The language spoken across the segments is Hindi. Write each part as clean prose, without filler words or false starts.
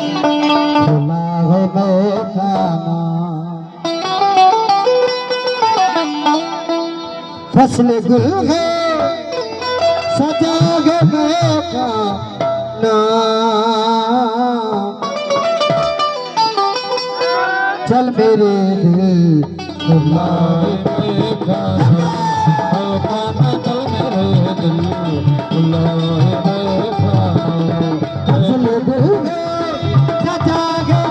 खुला है मैदाना फसल गुल है सजा है मैदाना चल मेरे दिल खुला है मैदाना चल मेरे दिल खुला है मैदाना फसल गुल है सजा है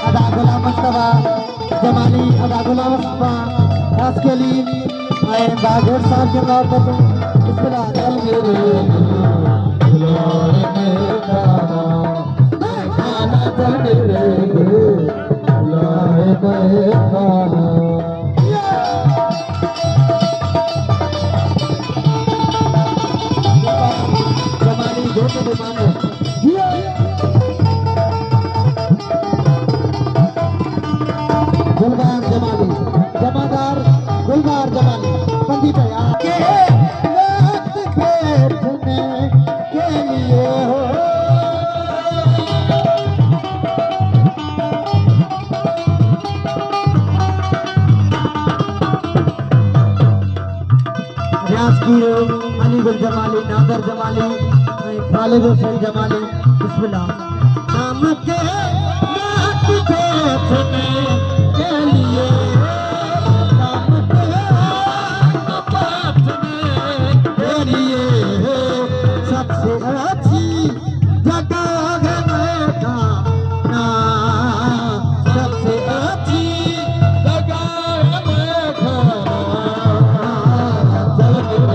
अदा गुलाम मुस्तफा जमाली अदा गुलाम मुस्तफा खास के लिए आए बागोर साहब के नाम पर इसका चल मेरे खुला है मैदाना चल मेरे दिल खुला है मैदाना गुलबार जमाली जमादार गुलबार जमाली पंजी भैया के वक्त बैठने के लिए हो रियाजगीर अली गुल जमाली नादर जमाली खालिद हुसैन जमाली बिस्मिल्लाह नाम के वक्त बैठने के लिए नाम के बैठने के लिए सबसे अच्छी जगह है मैदाना सबसे अच्छी जगह है मैदाना चल मेरे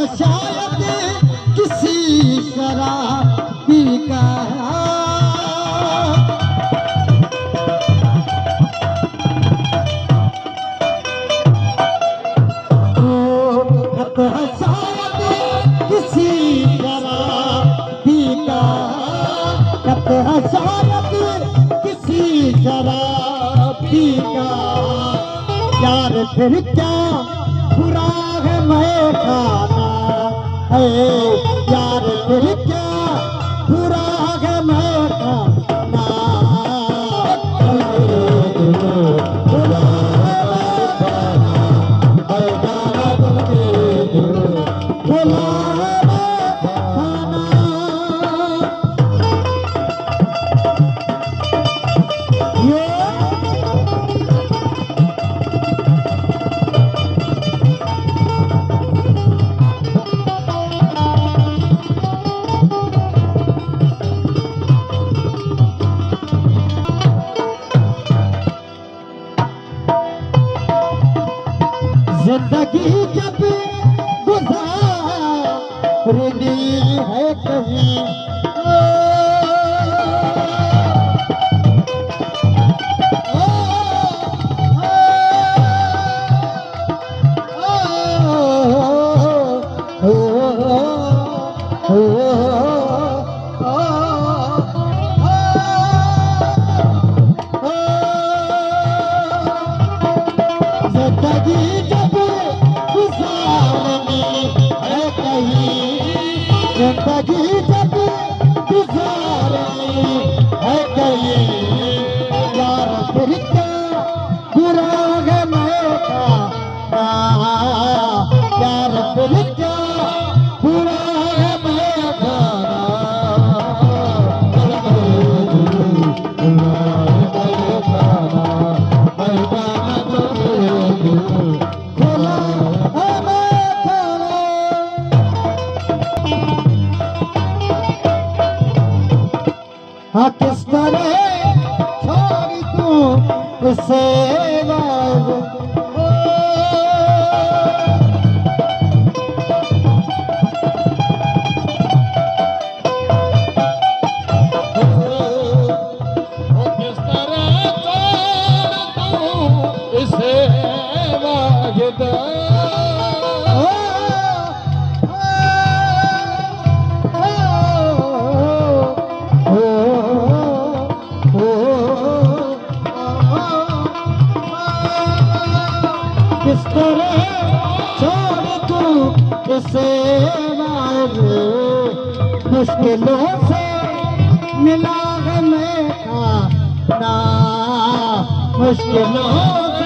शायद किसी शराबी का शायद किसी शराबी का शायद किसी शराबी का यार फिर क्या बुरा है मैं खाना है यार फिर क्या बुरा है मैं खाना बुरा है मैं खाना बुरा है मैं खाना जिंदगी जब गुजारनी है कहीं जिंदगी जब गुजारनी है कहीं जिंदगी जब गुजारनी है कहीं यार फिर क्या बुरा है मैं खाना यार फिर क्या बुरा है मैं खाना हाँ किस तरह छोड़ दूं उसे वाले मुश्किलों से मिला है मैं खाना मुश्किलों